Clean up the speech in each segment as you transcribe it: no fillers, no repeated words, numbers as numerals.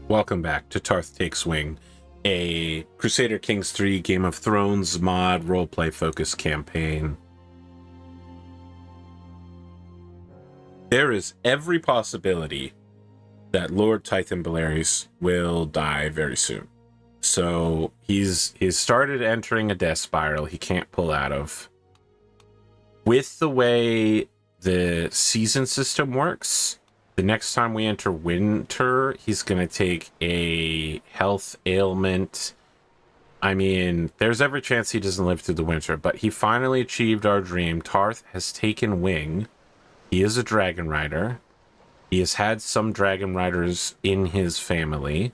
Welcome back to Tarth Takes Wing, a Crusader Kings 3 Game of Thrones mod roleplay focused campaign. There is every possibility that Lord Tythan Belaerys will die very soon. So he's started entering a death spiral he can't pull out of. With the way the season system works, the next time we enter winter, he's going to take a health ailment. I mean, there's every chance he doesn't live through the winter, but he finally achieved our dream. Tarth has taken wing. He is a dragon rider. He has had some dragon riders in his family.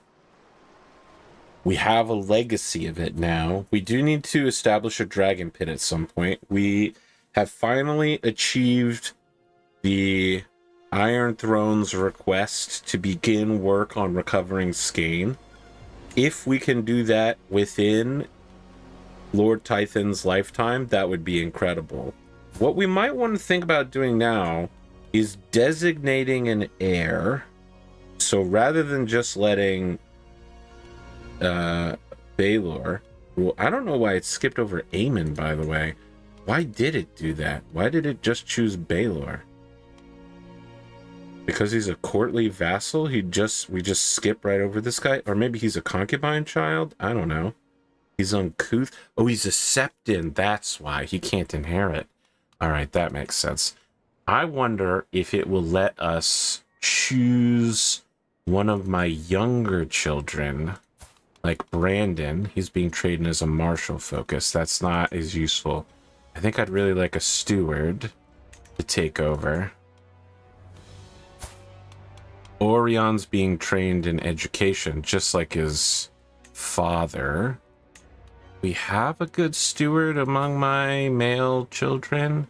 We have a legacy of it now. We do need to establish a dragon pit at some point. We have finally achieved the Iron Throne's request to begin work on recovering Skane. If we can do that within Lord Tythan's lifetime, that would be incredible. What we might want to think about doing now is designating an heir. So rather than just letting Baelor rule, I don't know why it skipped over Aemon, by the way. Why did it do that? Why did it just choose Baelor? Because he's a courtly vassal, we just skip right over this guy? Or maybe he's a concubine child? I don't know. He's uncouth. Oh, he's a septon. That's why he can't inherit. All right, that makes sense. I wonder if it will let us choose one of my younger children, like Brandon. He's being traded as a martial focus. That's not as useful. I think I'd really like a steward to take over. Orion's being trained in education, just like his father. We have a good steward among my male children.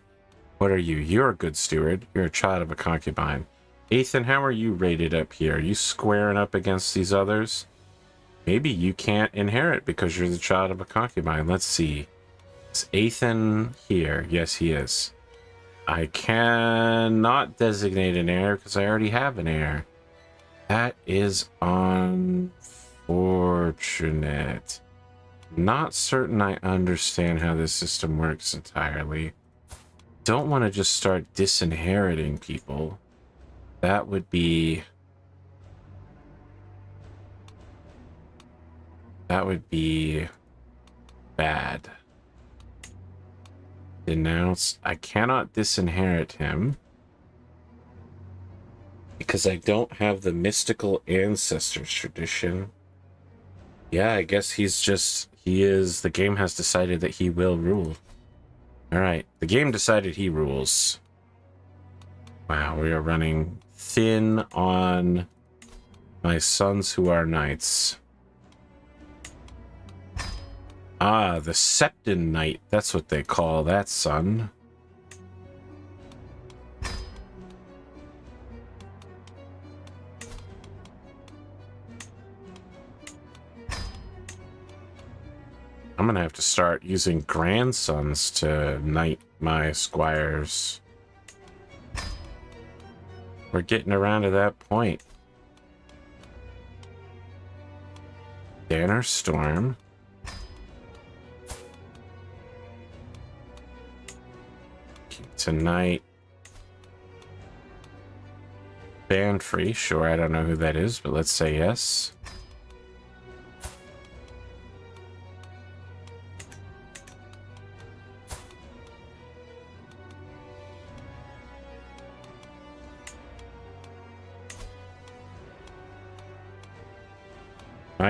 What are you? You're a good steward. You're a child of a concubine. Ethan, how are you rated up here? Are you squaring up against these others? Maybe you can't inherit because you're the child of a concubine. Let's see. Is Ethan here? Yes, he is. I cannot designate an heir because I already have an heir. That is unfortunate. Not certain I understand how this system works entirely. Don't want to just start disinheriting people. That would be bad. Denounce. I cannot disinherit him because I don't have the mystical ancestors tradition. Yeah, I guess he is, the game has decided that he will rule. All right, the game decided he rules. Wow, we are running thin on my sons who are knights. Ah, the Septon Knight, that's what they call that son. I'm gonna have to start using grandsons to knight my squires. We're getting around to that point. Danner Storm. Tonight. Banfree, sure, I don't know who that is, but let's say yes.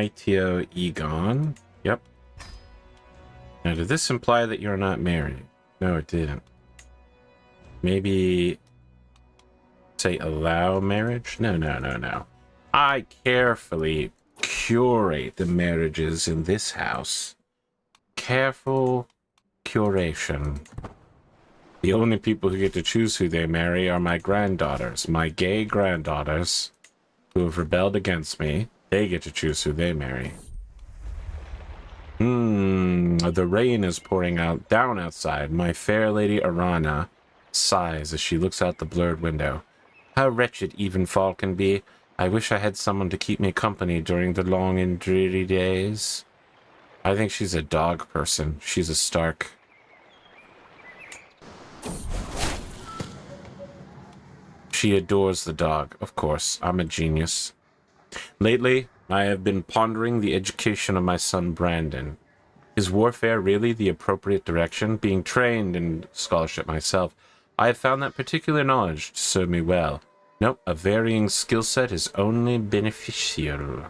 COW-AGOT. Yep. Now, did this imply that you're not married? No, it didn't. Maybe say allow marriage? No. I carefully curate the marriages in this house. Careful curation. The only people who get to choose who they marry are my granddaughters, my gay granddaughters who have rebelled against me. They get to choose who they marry. The rain is pouring down outside. My fair lady Arana sighs as she looks out the blurred window. How wretched evenfall can be. I wish I had someone to keep me company during the long and dreary days. I think she's a dog person. She's a Stark. She adores the dog, of course. I'm a genius. Lately, I have been pondering the education of my son Brandon. Is warfare really the appropriate direction? Being trained in scholarship myself, I have found that particular knowledge to serve me well. Nope, a varying skill set is only beneficial.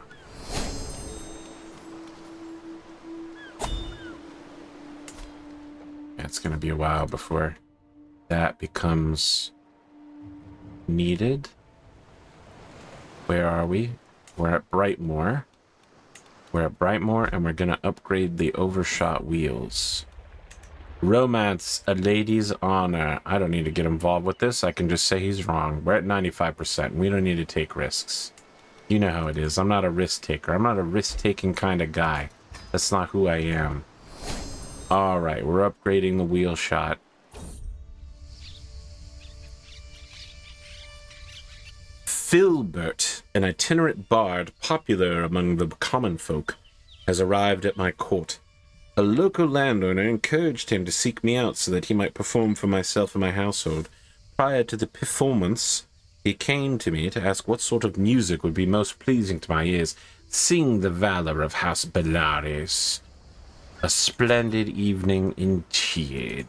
It's going to be a while before that becomes needed. Where are we? We're at Brightmoor. We're at Brightmoor, and we're going to upgrade the overshot wheels. Romance, a lady's honor. I don't need to get involved with this. I can just say he's wrong. We're at 95%. We don't need to take risks. You know how it is. I'm not a risk taker. I'm not a risk-taking kind of guy. That's not who I am. Alright, we're upgrading the wheel shot. Filbert, an itinerant bard popular among the common folk, has arrived at my court. A local landowner encouraged him to seek me out so that he might perform for myself and my household. Prior to the performance, he came to me to ask what sort of music would be most pleasing to my ears. Sing the valor of House Belaerys. A splendid evening indeed.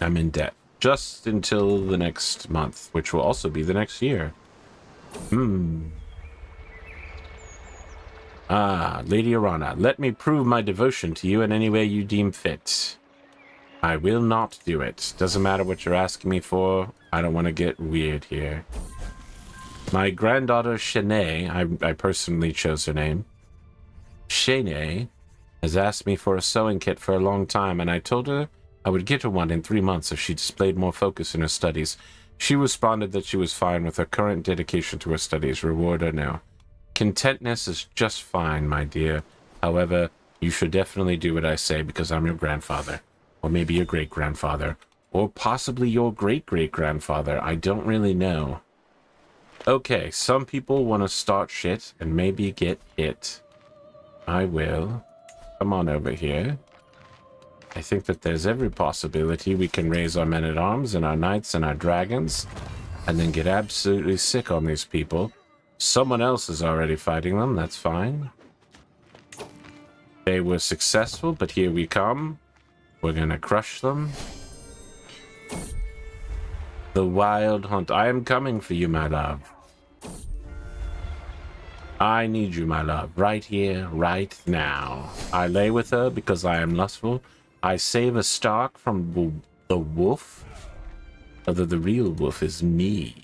I'm in debt. Just until the next month, which will also be the next year. Ah, Lady Arana, let me prove my devotion to you in any way you deem fit. I will not do it. Doesn't matter what you're asking me for. I don't want to get weird here. My granddaughter, Shanae, I personally chose her name. Shanae has asked me for a sewing kit for a long time, and I told her I would get her one in 3 months if she displayed more focus in her studies. She responded that she was fine with her current dedication to her studies, reward or no. Contentness is just fine, my dear. However, you should definitely do what I say because I'm your grandfather. Or maybe your great-grandfather. Or possibly your great-great-grandfather. I don't really know. Okay, some people want to start shit and maybe get hit. I will. Come on over here. I think that there's every possibility we can raise our men-at-arms and our knights and our dragons and then get absolutely sick on these people. Someone else is already fighting them, that's fine. They were successful, but here we come. We're gonna crush them. The Wild Hunt. I am coming for you, my love. I need you, my love, right here, right now. I lay with her because I am lustful. I save a Stark from the wolf. Although the real wolf is me.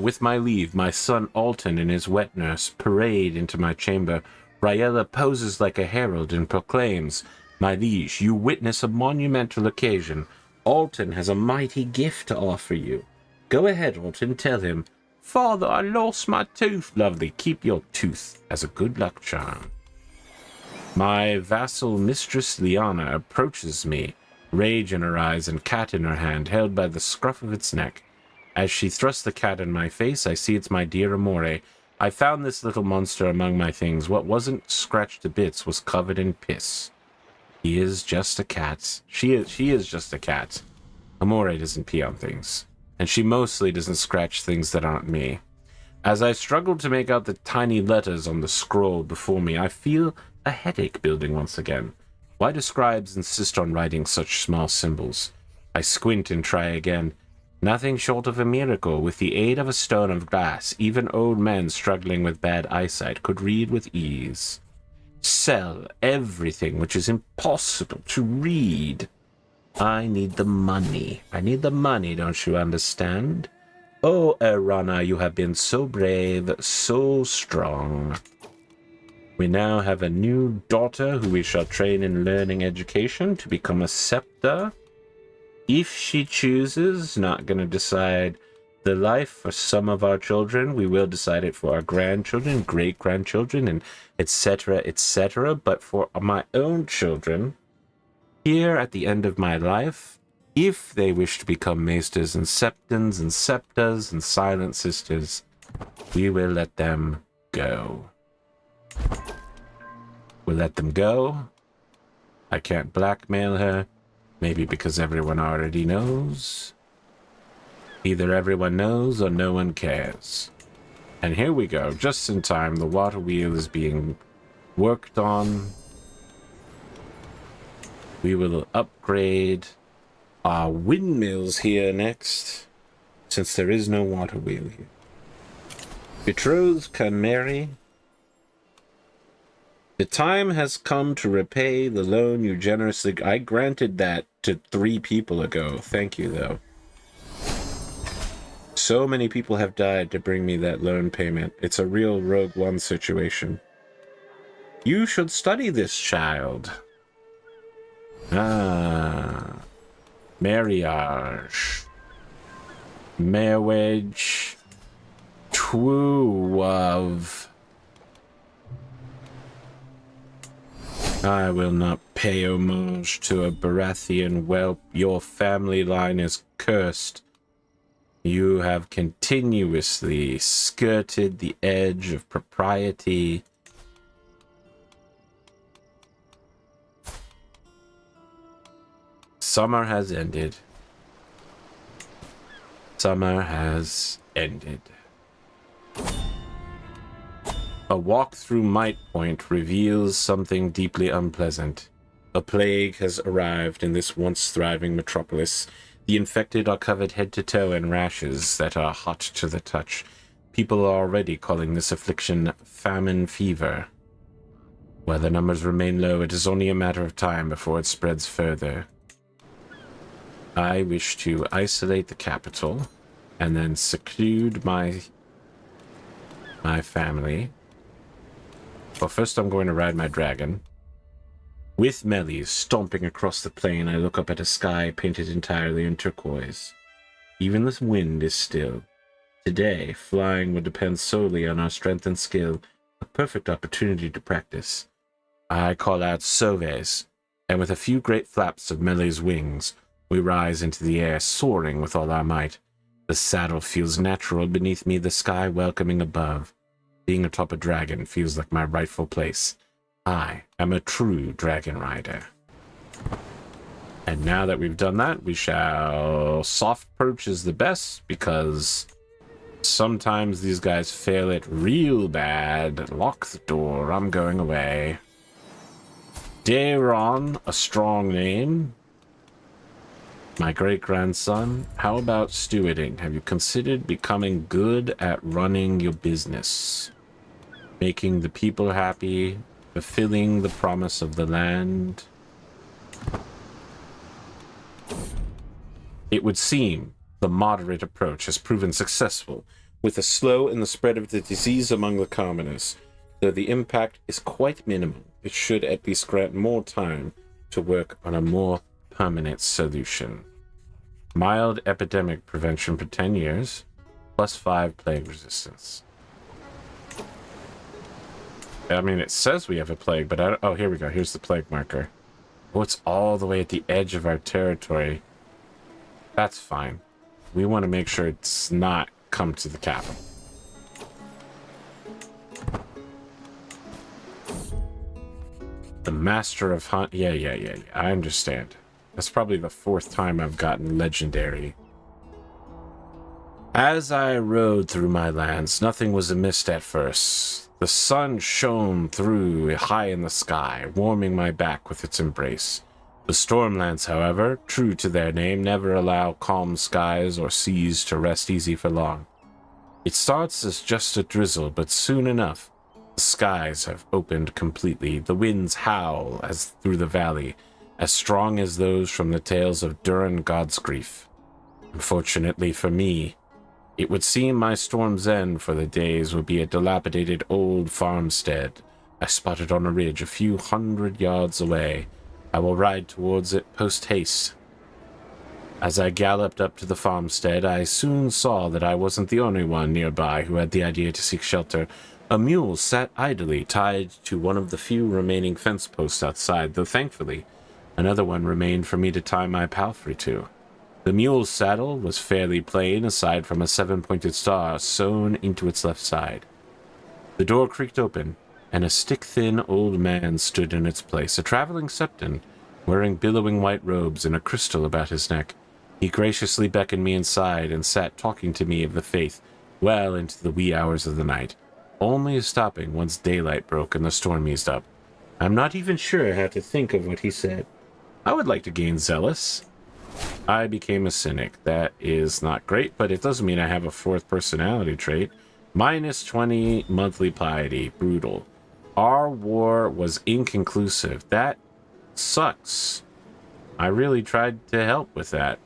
With my leave, my son Alton and his wet nurse parade into my chamber. Rhaella poses like a herald and proclaims, "My liege, you witness a monumental occasion. Alton has a mighty gift to offer you. Go ahead, Alton, tell him. Father, I lost my tooth. Lovely, keep your tooth as a good luck charm." My vassal Mistress Lyanna approaches me, rage in her eyes and cat in her hand, held by the scruff of its neck. As she thrusts the cat in my face, I see it's my dear Amore. I found this little monster among my things. What wasn't scratched to bits was covered in piss. He is just a cat. She is just a cat. Amore doesn't pee on things. And she mostly doesn't scratch things that aren't me. As I struggle to make out the tiny letters on the scroll before me, I feel a headache building once again. Why do scribes insist on writing such small symbols? I squint and try again. Nothing short of a miracle. With the aid of a stone of glass, even old men struggling with bad eyesight could read with ease. Sell everything which is impossible to read. I need the money. I need the money, don't you understand? Oh, Arana, you have been so brave, so strong. We now have a new daughter who we shall train in learning education to become a scepter. If she chooses, not going to decide the life for some of our children. We will decide it for our grandchildren, great-grandchildren, and etc., etc. But for my own children, here at the end of my life, If they wish to become maesters and septons and septas and silent sisters, we will let them go. We'll let them go. I can't blackmail her. Maybe because everyone already knows. Either everyone knows or no one cares. And here we go. Just in time, the water wheel is being worked on. We will upgrade our windmills here next, since there is no water wheel here. Betrothed can marry. The time has come to repay the loan you generously... I granted that to 3 people ago. Thank you, though. So many people have died to bring me that loan payment. It's a real Rogue One situation. You should study this, child. Ah. Marriage. Marriage. True love. I will not pay homage to a Baratheon whelp. Your family line is cursed. You have continuously skirted the edge of propriety. Summer has ended. Summer has ended. A walk through Might Point reveals something deeply unpleasant. A plague has arrived in this once thriving metropolis. The infected are covered head to toe in rashes that are hot to the touch. People are already calling this affliction famine fever. While the numbers remain low, it is only a matter of time before it spreads further. I wish to isolate the capital and then seclude my family. Well, first I'm going to ride my dragon. With Melis stomping across the plain, I look up at a sky painted entirely in turquoise. Even the wind is still. Today, flying will depend solely on our strength and skill, a perfect opportunity to practice. I call out Soves, and with a few great flaps of Melis' wings, we rise into the air, soaring with all our might. The saddle feels natural beneath me, the sky welcoming above. Being atop a dragon feels like my rightful place. I am a true dragon rider. And now that we've done that, we shall... Soft perch is the best, because sometimes these guys fail it real bad. Lock the door, I'm going away. Daeron, a strong name. My great-grandson, how about stewarding? Have you considered becoming good at running your business? Making the people happy, fulfilling the promise of the land? It would seem the moderate approach has proven successful, with a slow in the spread of the disease among the commoners. Though the impact is quite minimal, it should at least grant more time to work on a more permanent solution. Mild epidemic prevention for 10 years, plus 5 plague resistance. I mean, it says we have a plague, but I don't... Oh, here we go. Here's the plague marker. Oh, it's all the way at the edge of our territory. That's fine. We want to make sure it's not come to the capital. The Master of Hunt... Yeah. I understand. That's probably the 4th time I've gotten legendary. As I rode through my lands, nothing was amiss at first. The sun shone through high in the sky, warming my back with its embrace. The Stormlands, however, true to their name, never allow calm skies or seas to rest easy for long. It starts as just a drizzle, but soon enough, the skies have opened completely. The winds howl as through the valley, as strong as those from the tales of Durin Godsgrief. Unfortunately for me, it would seem my storm's end for the days will be a dilapidated old farmstead I spotted on a ridge a few 100 yards away. I will ride towards it post-haste. As I galloped up to the farmstead, I soon saw that I wasn't the only one nearby who had the idea to seek shelter. A mule sat idly tied to one of the few remaining fence posts outside, though thankfully, another one remained for me to tie my palfrey to. The mule's saddle was fairly plain, aside from a 7-pointed star sewn into its left side. The door creaked open, and a stick-thin old man stood in its place, a traveling septon, wearing billowing white robes and a crystal about his neck. He graciously beckoned me inside and sat talking to me of the faith well into the wee hours of the night, only stopping once daylight broke and the storm eased up. I'm not even sure how to think of what he said. I would like to gain zealous. I became a cynic. That is not great, but it doesn't mean I have a fourth personality trait. Minus 20 monthly piety. Brutal. Our war was inconclusive. That sucks. I really tried to help with that.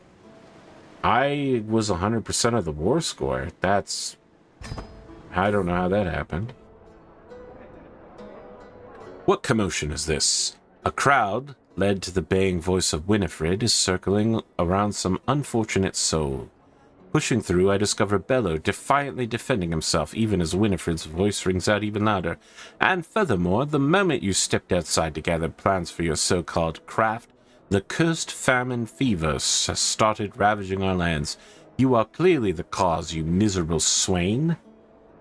I was 100% of the war score. I don't know how that happened. What commotion is this? A crowd, led to the baying voice of Winifred, is circling around some unfortunate soul. Pushing through, I discover Bello defiantly defending himself, even as Winifred's voice rings out even louder. And furthermore, the moment you stepped outside to gather plans for your so-called craft, the cursed famine fever has started ravaging our lands. You are clearly the cause, you miserable swain.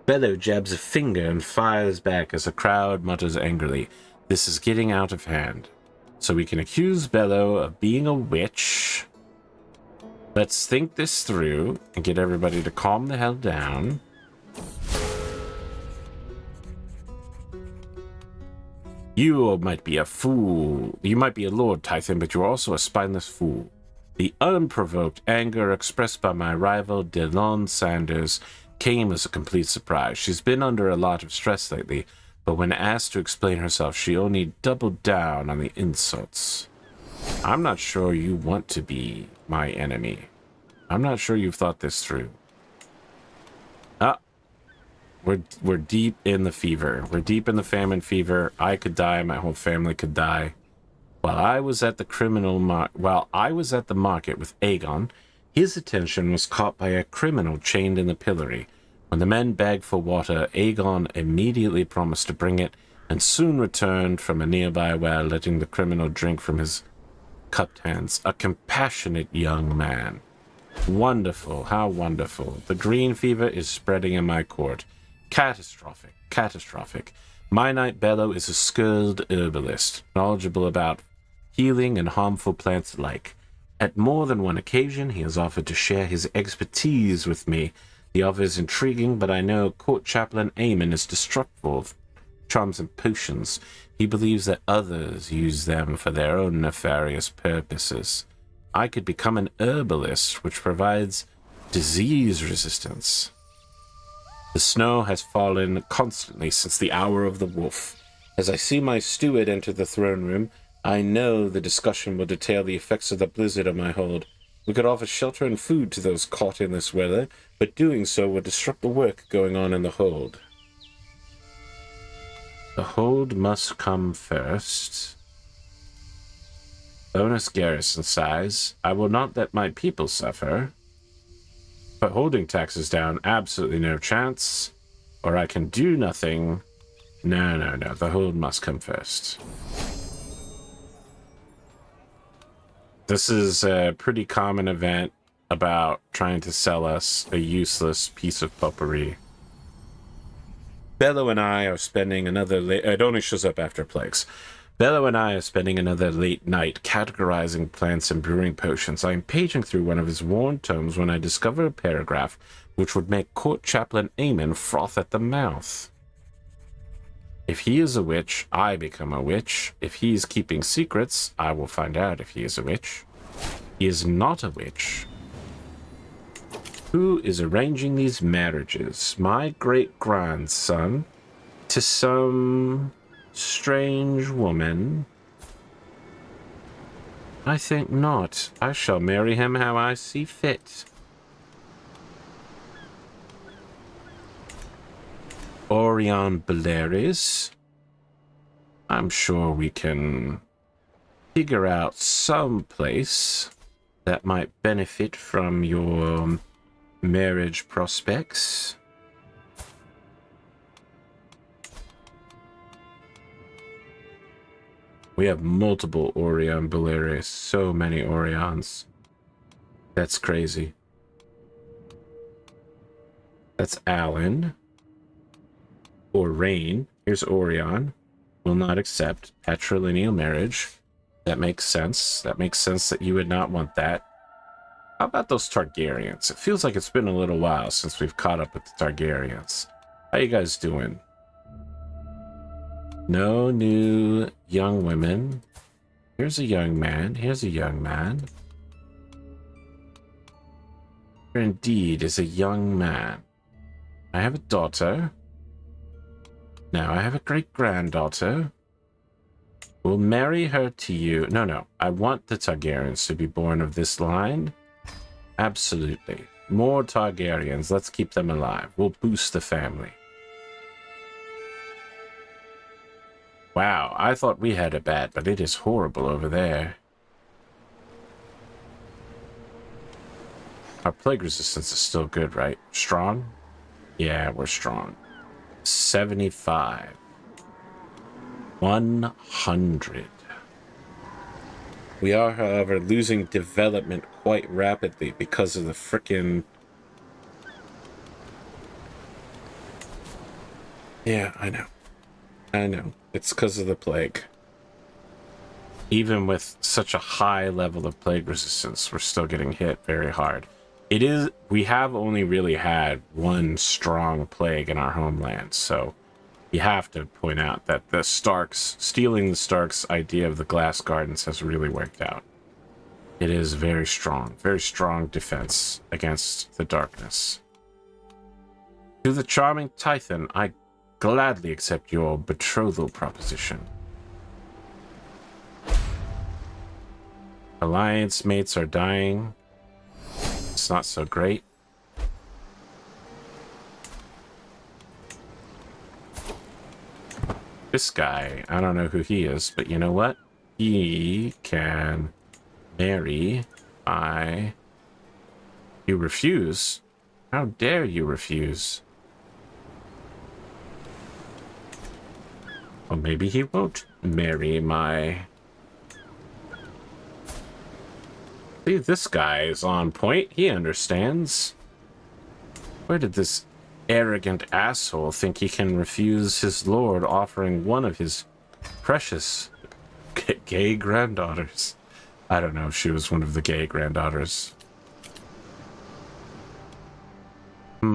Bello jabs a finger and fires back as the crowd mutters angrily. This is getting out of hand. So we can accuse Bello of being a witch. Let's think this through and get everybody to calm the hell down. You might be a fool. You might be a lord, Tythan, but you're also a spineless fool. The unprovoked anger expressed by my rival, Delon Sanders, came as a complete surprise. She's been under a lot of stress lately, but when asked to explain herself, she only doubled down on the insults. I'm not sure you want to be my enemy. I'm not sure you've thought this through. We're deep in the fever. We're deep in the famine fever. I could die. My whole family could die. While I was at the market with Aegon, his attention was caught by a criminal chained in the pillory. When the men begged for water, Aegon immediately promised to bring it, and soon returned from a nearby well, letting the criminal drink from his cupped hands. A compassionate young man. Wonderful, how wonderful. The green fever is spreading in my court. Catastrophic, catastrophic. My knight Bello is a skilled herbalist, knowledgeable about healing and harmful plants alike. At more than one occasion, he has offered to share his expertise with me. The offer is intriguing, but I know court chaplain Aemon is distrustful of charms and potions. He believes that others use them for their own nefarious purposes. I could become an herbalist, which provides disease resistance. The snow has fallen constantly since the hour of the wolf. As I see my steward enter the throne room, I know the discussion will detail the effects of the blizzard on my hold. We could offer shelter and food to those caught in this weather, but doing so would disrupt the work going on in the hold. The hold must come first. Bonus garrison size. I will not let my people suffer. But holding taxes down, absolutely no chance. Or I can do nothing. No. The hold must come first. This is a pretty common event about trying to sell us a useless piece of potpourri. Bello and I are spending another it only shows up after plagues. Bello and I are spending another late night categorizing plants and brewing potions. I am paging through one of his worn tomes when I discover a paragraph which would make court chaplain Aemon froth at the mouth. If he is a witch, I become a witch. If he is keeping secrets, I will find out if he is a witch. He is not a witch. Who is arranging these marriages? My great-grandson to some strange woman? I think not. I shall marry him how I see fit. Tythan Belaerys. I'm sure we can figure out some place that might benefit from your marriage prospects. We have multiple Tythan Belaerys, so many Orions. That's crazy. That's Alan. Or Rain. Here's Orion. Will not accept patrilineal marriage. That makes sense. That makes sense that you would not want that. How about those Targaryens? It feels like it's been a little while since we've caught up with the Targaryens. How you guys doing? No new young women. Here's a young man. Here's a young man. Here indeed is a young man. I have a daughter. Now I have a great-granddaughter. We'll marry her to you. No. I want the Targaryens to be born of this line. Absolutely. More Targaryens. Let's keep them alive. We'll boost the family. Wow, I thought we had it bad, but it is horrible over there. Our plague resistance is still good, right? Strong? Yeah, we're strong. 75. 100. We are, however, losing development quite rapidly because of the frickin'... Yeah, I know. I know. It's because of the plague. Even with such a high level of plague resistance, we're still getting hit very hard. It is... We have only really had one strong plague in our homeland, so... You have to point out that the Starks, stealing the Starks' idea of the glass gardens has really worked out. It is very strong defense against the darkness. To the charming Tythan, I gladly accept your betrothal proposition. Alliance mates are dying. It's not so great. This guy, I don't know who he is, but you know what? He can marry my... You refuse? How dare you refuse? Well, maybe he won't marry my... See, this guy is on point. He understands. Where did this arrogant asshole think he can refuse his lord offering one of his precious gay granddaughters? I don't know if she was one of the gay granddaughters. I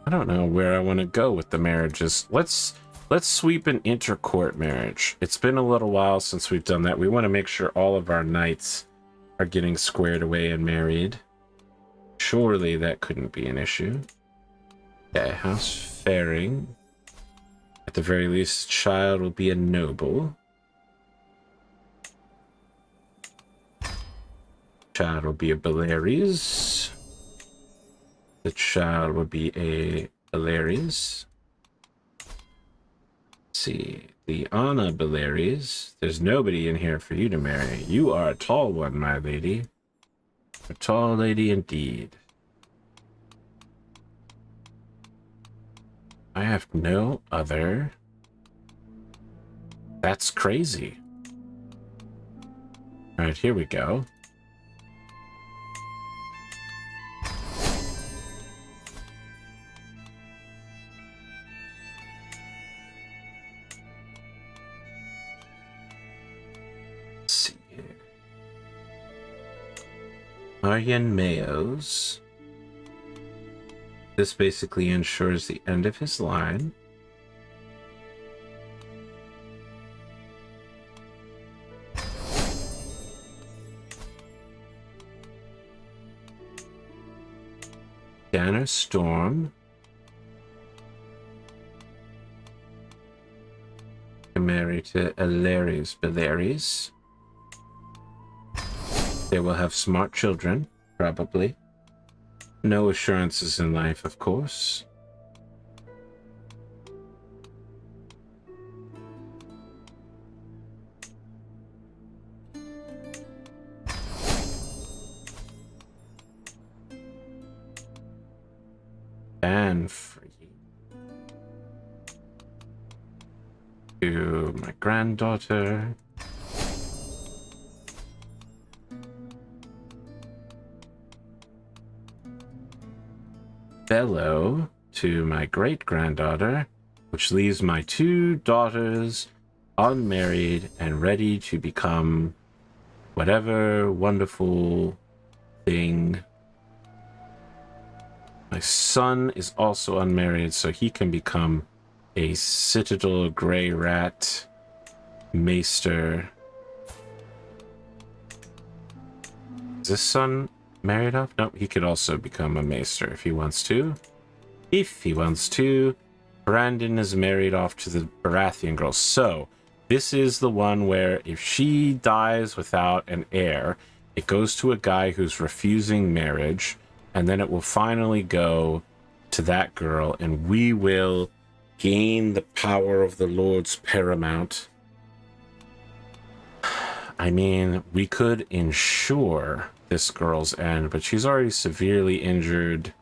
don't know where I want to go with the marriages. Let's sweep an intercourt marriage. It's been a little while since we've done that. We want to make sure all of our knights are getting squared away and married. Surely that couldn't be an issue. Okay, House Faring. At the very least, child will be a noble. Child will be a Belaerys. The child will be a Belaerys. Let's see. The Anna Belaerys. There's nobody in here for you to marry. You are a tall one, my lady. A tall lady indeed. I have no other. That's crazy. All right, here we go. Let's see here. Aryan Mayos. This basically ensures the end of his line. Danner Storm. Married to Belaerys. They will have smart children, probably. No assurances in life, of course. And free. To my granddaughter. Bello to my great-granddaughter, which leaves my 2 daughters unmarried and ready to become whatever wonderful thing. My son is also unmarried, so he can become a Citadel Grey Rat Maester. Is this son married off? Nope, he could also become a Maester if he wants to. If he wants to. Brandon is married off to the Baratheon girl. So, this is the one where if she dies without an heir, it goes to a guy who's refusing marriage, and then it will finally go to that girl, and we will gain the power of the Lord's Paramount. I mean, we could ensure this girl's end, but she's already severely injured.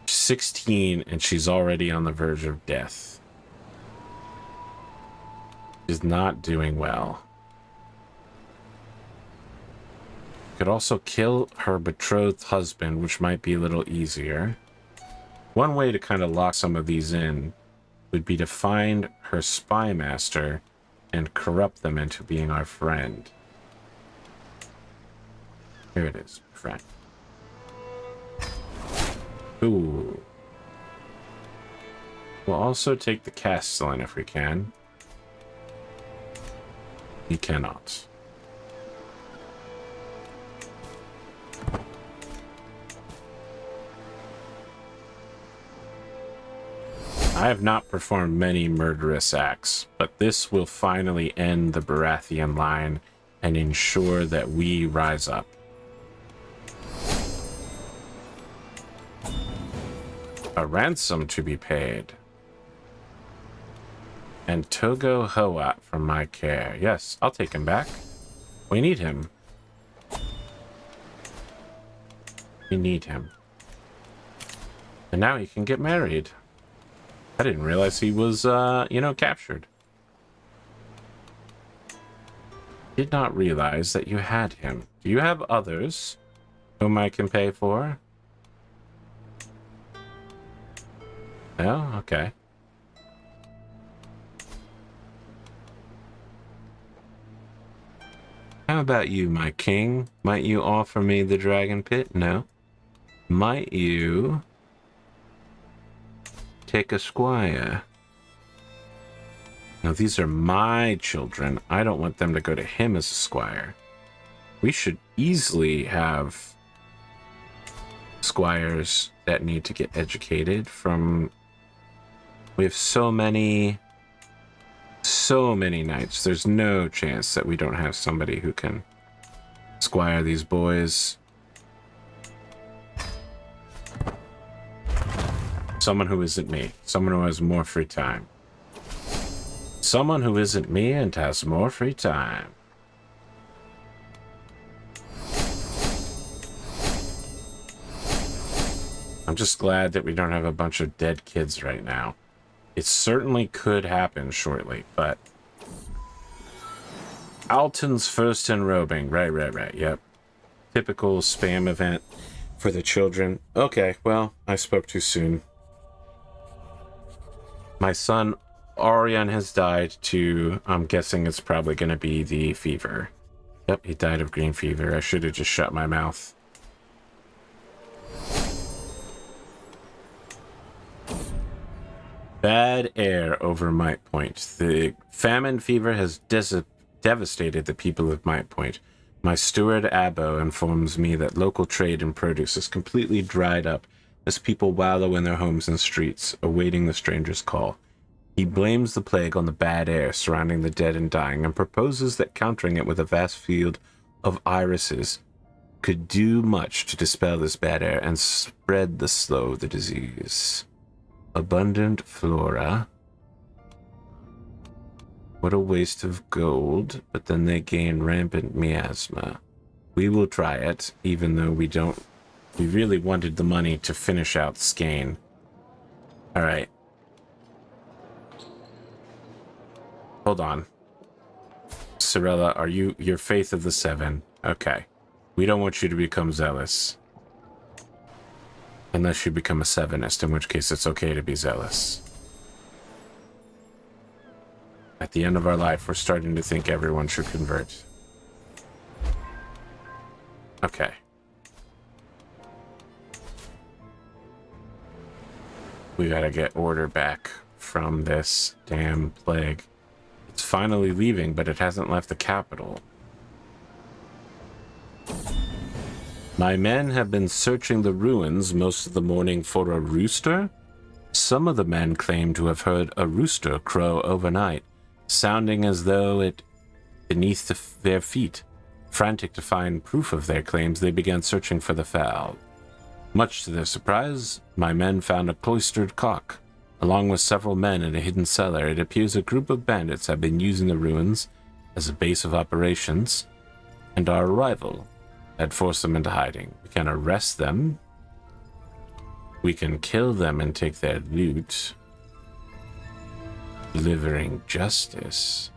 16, and she's already on the verge of death. She's not doing well. Could also kill her betrothed husband, which might be a little easier. One way to kind of lock some of these in would be to find her spy master and corrupt them into being our friend. Here it is, friend. Ooh. We'll also take the Castellan if we can. He cannot. I have not performed many murderous acts, but this will finally end the Baratheon line and ensure that we rise up. A ransom to be paid. And Togo Hoat from my care. Yes, I'll take him back. We need him. We need him. And now he can get married. I didn't realize he was, captured. Did not realize that you had him. Do you have others whom I can pay for? Oh, okay. How about you, my king? Might you offer me the dragon pit? No. Might you take a squire? Now, these are my children. I don't want them to go to him as a squire. We should easily have squires that need to get educated from... We have so many knights. There's no chance that we don't have somebody who can squire these boys. Someone who isn't me. Someone who has more free time. Someone who isn't me and has more free time. I'm just glad that we don't have a bunch of dead kids right now. It certainly could happen shortly, but... Alton's first enrobing. Right. Yep. Typical spam event for the children. Okay, well, I spoke too soon. My son, Arian, has died too. I'm guessing it's probably going to be the fever. Yep, he died of green fever. I should have just shut my mouth. Bad air over Might Point. The famine fever has devastated the people of Might Point. My steward Abbo informs me that local trade in produce is completely dried up as people wallow in their homes and streets, awaiting the stranger's call. He blames the plague on the bad air surrounding the dead and dying and proposes that countering it with a vast field of irises could do much to dispel this bad air and spread the disease. Abundant flora. What a waste of gold, but then they gain rampant miasma. We will try it, even though we really wanted the money to finish out Skane. Alright. Hold on. Sorella, are you your Faith of the Seven? Okay. We don't want you to become zealous. Unless you become a Sevenist, in which case it's okay to be zealous. At the end of our life, we're starting to think everyone should convert. Okay. We gotta get order back from this damn plague. It's finally leaving, but it hasn't left the capital. My men have been searching the ruins most of the morning for a rooster. Some of the men claim to have heard a rooster crow overnight, sounding as though it beneath their feet. Frantic to find proof of their claims, they began searching for the fowl. Much to their surprise, my men found a cloistered cock, along with several men in a hidden cellar. It appears a group of bandits have been using the ruins as a base of operations, and our arrival had forced them into hiding. We can arrest them. We can kill them and take their loot, delivering justice.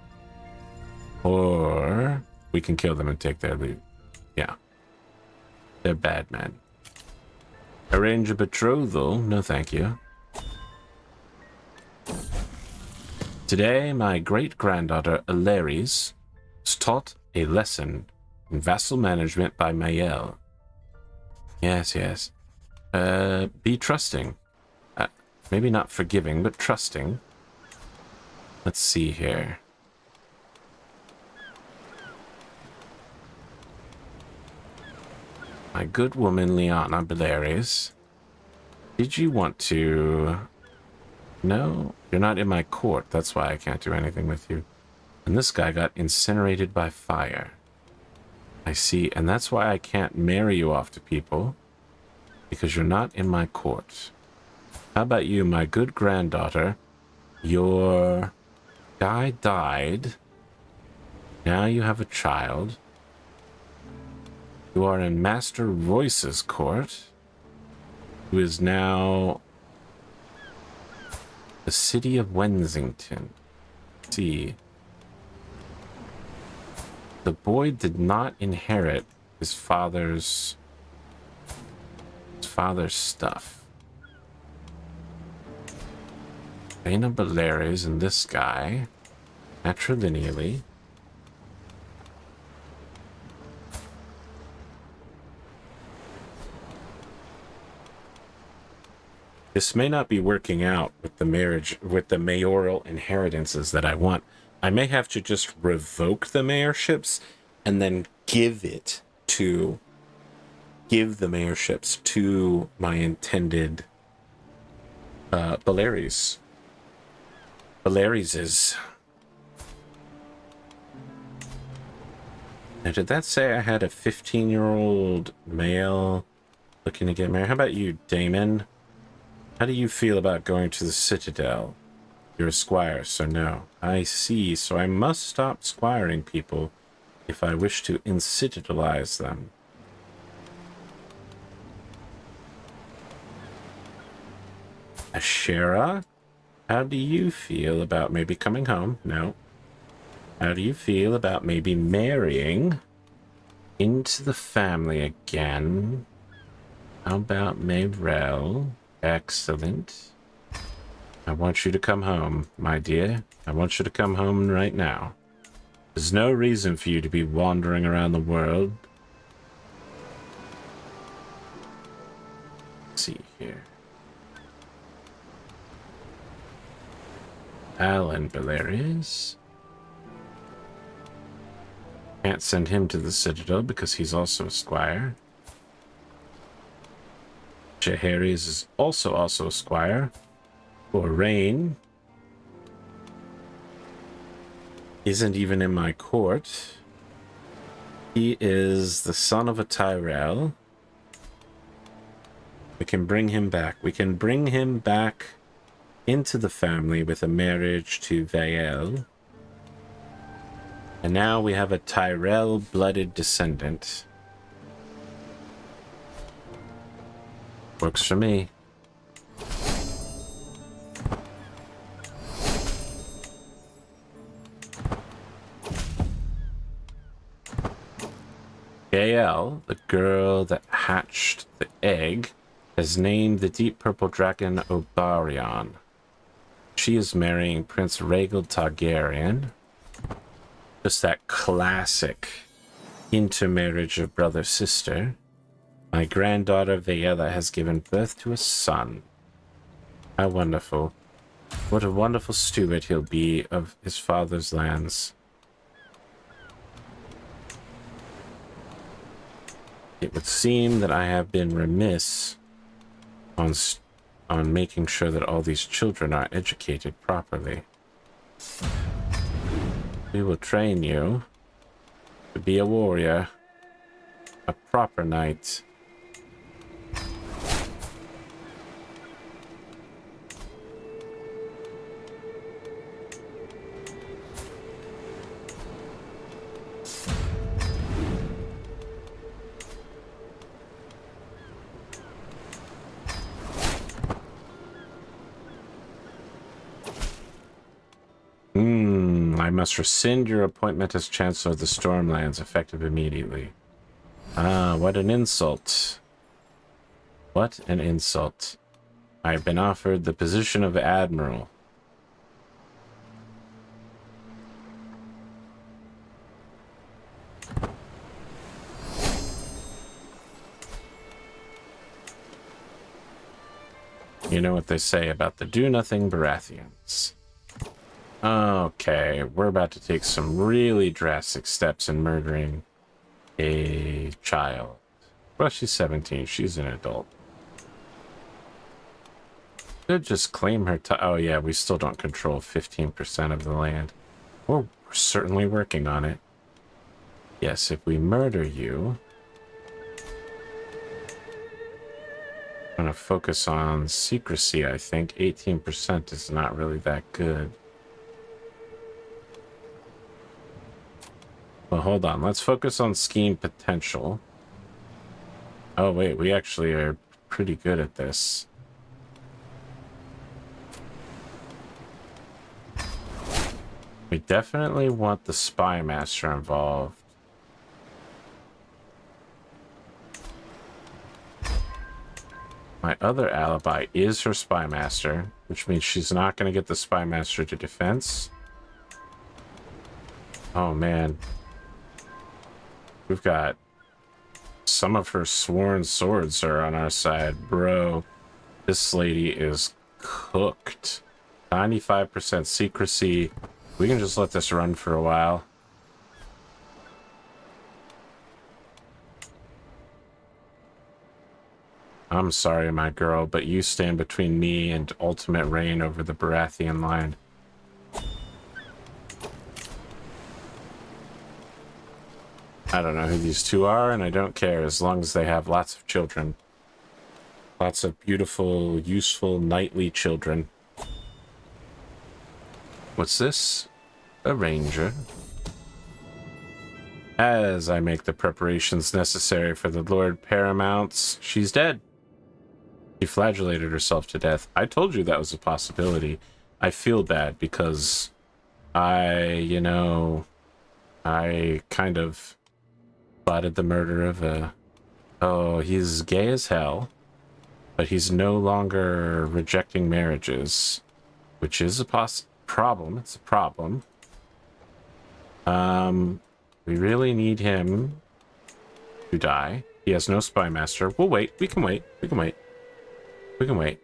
Or we can kill them and take their loot. Yeah. They're bad men. Arrange a betrothal? No, thank you. Today, my great-granddaughter, Belaerys, was taught a lesson in vassal management by Mael. Yes, yes. Be trusting. Maybe not forgiving, but trusting. Let's see here. My good woman, Lyanna Belaerys. Did you want to... No, you're not in my court. That's why I can't do anything with you. And this guy got incinerated by fire. I see, and that's why I can't marry you off to people. Because you're not in my court. How about you, my good granddaughter? Your guy died. Now you have a child. You are in Master Royce's court, who is now the city of Wensington. Let's see. The boy did not inherit his father's stuff. Lyanna Belaerys and this guy, matrilineally. This may not be working out with the marriage, with the mayoral inheritances that I want. I may have to just revoke the mayorships and then give the mayorships to my intended Belaerys. Belaeryses. Now, did that say I had a 15-year-old male looking to get married? How about you, Damon? How do you feel about going to the Citadel? You're a squire, so no. I see, so I must stop squiring people if I wish to incitadelize them. Ashera, how do you feel about maybe coming home? No. How do you feel about maybe marrying into the family again? How about Mayrel? Excellent. I want you to come home, my dear. I want you to come home right now. There's no reason for you to be wandering around the world. Let's see here. Alan Belaerys. Can't send him to the Citadel because he's also a squire. Jaehaerys is also a squire. Rain isn't even in my court. He is the son of a Tyrell. We can bring him back. We can bring him back into the family with a marriage to Vael. And now we have a Tyrell-blooded descendant. Works for me. Gael, the girl that hatched the egg, has named the deep purple dragon Obarion. She is marrying Prince Rhaegal Targaryen. Just that classic intermarriage of brother-sister. My granddaughter Vaela has given birth to a son. How wonderful. What a wonderful steward he'll be of his father's lands. It would seem that I have been remiss on making sure that all these children are educated properly. We will train you to be a warrior, a proper knight. I must rescind your appointment as Chancellor of the Stormlands, effective immediately. Ah, what an insult. What an insult. I have been offered the position of Admiral. You know what they say about the do-nothing Baratheons. Okay, we're about to take some really drastic steps in murdering a child. Well, she's 17. She's an adult. Could just claim her oh, yeah, we still don't control 15% of the land. Well, we're certainly working on it. Yes, if we murder you... I'm going to focus on secrecy, I think. 18% is not really that good. Well, hold on. Let's focus on scheme potential. Oh, wait. We actually are pretty good at this. We definitely want the spy master involved. My other alibi is her spy master, which means she's not going to get the spy master to defense. Oh, man. We've got some of her sworn swords are on our side. Bro, this lady is cooked. 95% secrecy. We can just let this run for a while. I'm sorry, my girl, but you stand between me and ultimate reign over the Baratheon line. I don't know who these two are, and I don't care as long as they have lots of children. Lots of beautiful, useful, knightly children. What's this? A ranger. As I make the preparations necessary for the Lord Paramount's, she's dead. She flagellated herself to death. I told you that was a possibility. I feel bad because I kind of plotted the murder of a... Oh, he's gay as hell, but he's no longer rejecting marriages, which is a problem. It's a problem. We really need him to die. He has no spy master. We'll wait. We can wait. We can wait. We can wait.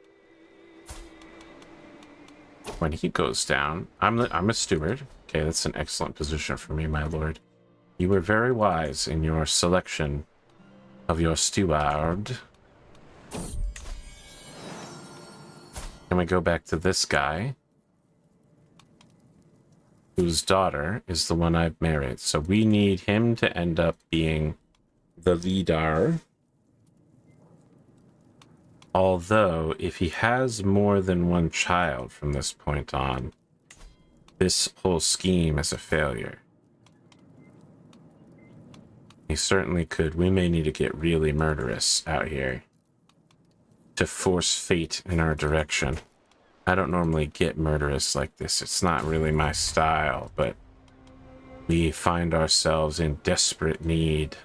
When he goes down, I'm a steward. Okay, that's an excellent position for me, my lord. You were very wise in your selection of your steward. Can we go back to this guy? Whose daughter is the one I've married. So we need him to end up being the leader. Although, if he has more than one child from this point on, this whole scheme is a failure. He certainly could. We may need to get really murderous out here to force fate in our direction. I don't normally get murderous like this. It's not really my style, but we find ourselves in desperate need.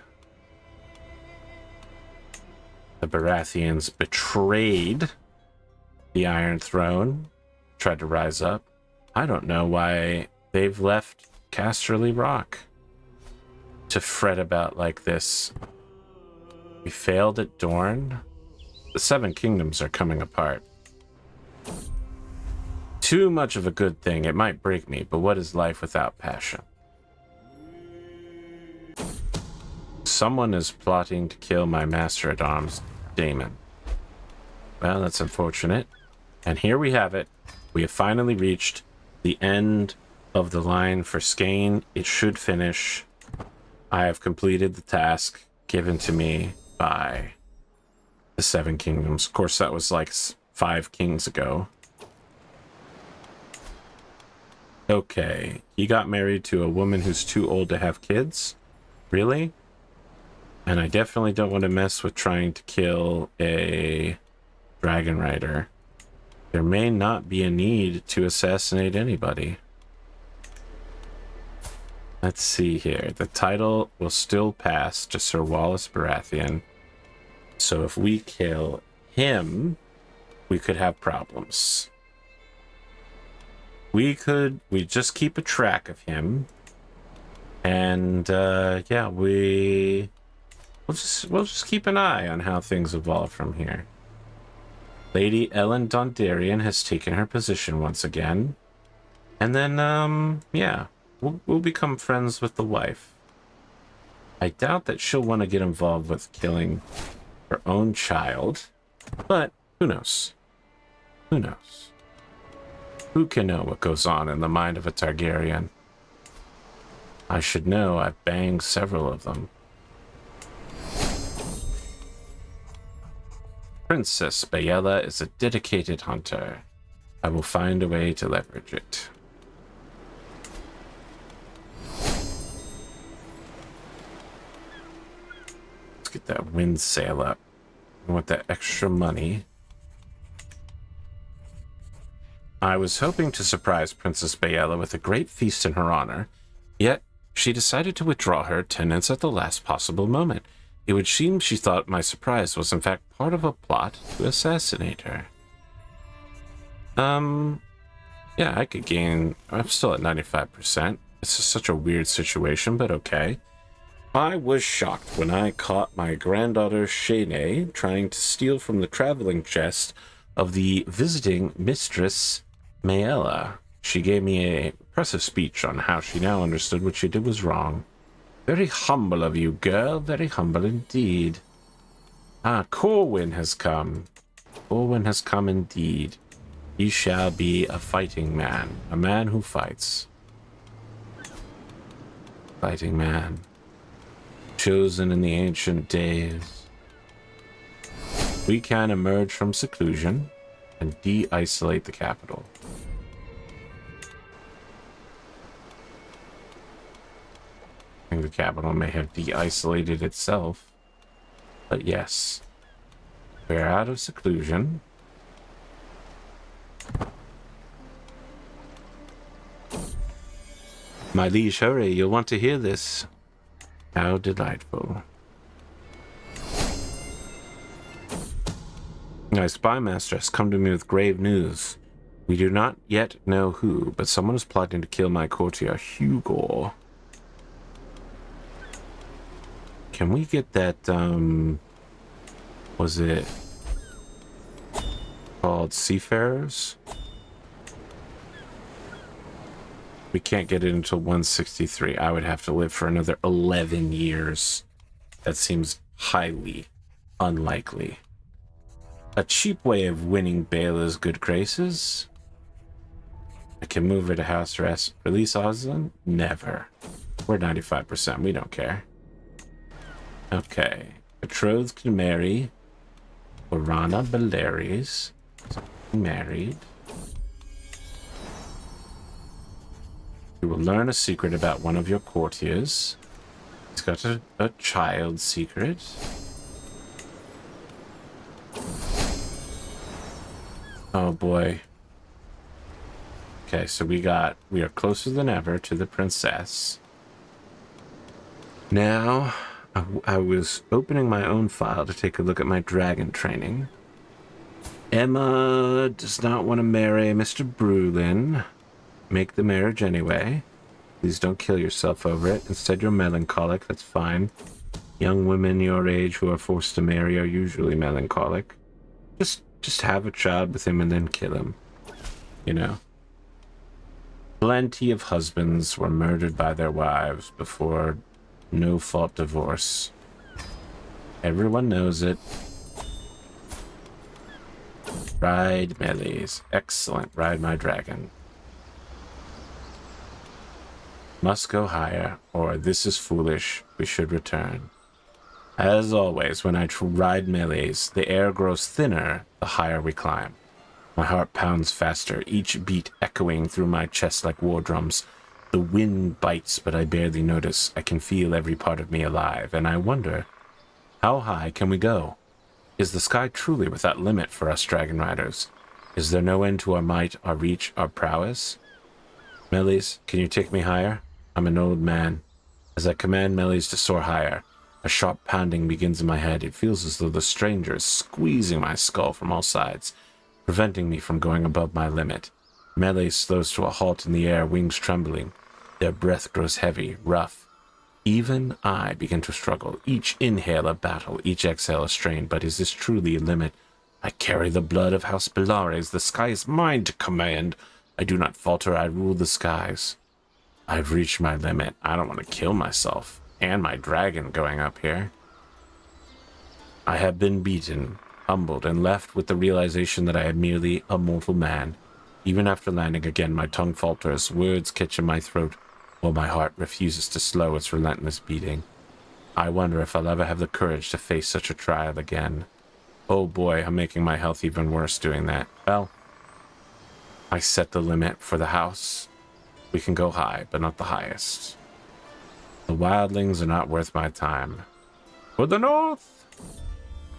The Baratheons betrayed the Iron Throne, tried to rise up. I don't know why they've left Casterly Rock to fret about like this. We failed at Dorne. The Seven Kingdoms are coming apart. Too much of a good thing. It might break me, but what is life without passion? Someone is plotting to kill my master-at-arms, Daemon. Well, that's unfortunate. And here we have it. We have finally reached the end of the line for Skane. It should finish. I have completed the task given to me by the Seven Kingdoms. Of course, that was like 5 kings ago. Okay, he got married to a woman who's too old to have kids? Really? And I definitely don't want to mess with trying to kill a dragon rider. There may not be a need to assassinate anybody. Let's see here. The title will still pass to Sir Wallace Baratheon. So if we kill him, we could have problems. We just keep a track of him. And yeah, we'll just keep an eye on how things evolve from here. Lady Ellen Dondarrion has taken her position once again. And then yeah, we'll become friends with the wife. I doubt that she'll want to get involved with killing her own child, but who knows? Who knows? Who can know what goes on in the mind of a Targaryen? I should know. I've banged several of them. Princess Baela is a dedicated hunter. I will find a way to leverage it. Let's get that wind sail up. I want that extra money. I was hoping to surprise Princess Baela with a great feast in her honor, yet she decided to withdraw her attendance at the last possible moment. It would seem she thought my surprise was in fact part of a plot to assassinate her. Yeah, I could gain... I'm still at 95%. It's just such a weird situation, but okay. I was shocked when I caught my granddaughter Shanae trying to steal from the traveling chest of the visiting mistress Maella. She gave me a impressive speech on how she now understood what she did was wrong. Very humble of you, girl. Very humble indeed. Ah, Corwin has come. Corwin has come indeed. He shall be a fighting man. A man who fights. Fighting man. Chosen in the ancient days. We can emerge from seclusion and de-isolate the capital. I think the capital may have de-isolated itself. But yes. We're out of seclusion. My liege, hurry, you'll want to hear this. How delightful. My spy master has come to me with grave news. We do not yet know who, but someone is plotting to kill my courtier, Hugo. Can we get that, was it called Seafarers? We can't get it until 163. I would have to live for another 11 years. That seems highly unlikely. A cheap way of winning Baela's good graces. I can move her to house arrest. Release Oslan? Never. We're 95%. We don't care. Okay. Betrothed can marry Orana Belaerys. Married. You will learn a secret about one of your courtiers. He's got a child secret. Oh boy. Okay, so we are closer than ever to the princess. Now, I was opening my own file to take a look at my dragon training. Emma does not want to marry Mr. Brulin. Make the marriage anyway. Please don't kill yourself over it. Instead, you're melancholic. That's fine. Young women your age who are forced to marry are usually melancholic. Just have a child with him and then kill him. You know? Plenty of husbands were murdered by their wives before no-fault divorce. Everyone knows it. Ride Meles. Excellent. Ride my dragon. Must go higher, or this is foolish. We should return. As always, when I ride Meles, the air grows thinner the higher we climb. My heart pounds faster, each beat echoing through my chest like war drums. The wind bites, but I barely notice. I can feel every part of me alive, and I wonder, how high can we go? Is the sky truly without limit for us dragon riders? Is there no end to our might, our reach, our prowess? Meles, can you take me higher? I'm an old man. As I command Meles to soar higher, a sharp pounding begins in my head. It feels as though the stranger is squeezing my skull from all sides, preventing me from going above my limit. Meles slows to a halt in the air, wings trembling. Their breath grows heavy, rough. Even I begin to struggle. Each inhale a battle, each exhale a strain. But is this truly a limit? I carry the blood of House Belaerys. The sky is mine to command. I do not falter. I rule the skies. I've reached my limit. I don't want to kill myself and my dragon going up here. I have been beaten, humbled, and left with the realization that I am merely a mortal man. Even after landing again, my tongue falters, words catch in my throat, while my heart refuses to slow its relentless beating. I wonder if I'll ever have the courage to face such a trial again. Oh boy, I'm making my health even worse doing that. Well, I set the limit for the house. We can go high, but not the highest. The wildlings are not worth my time. For the north!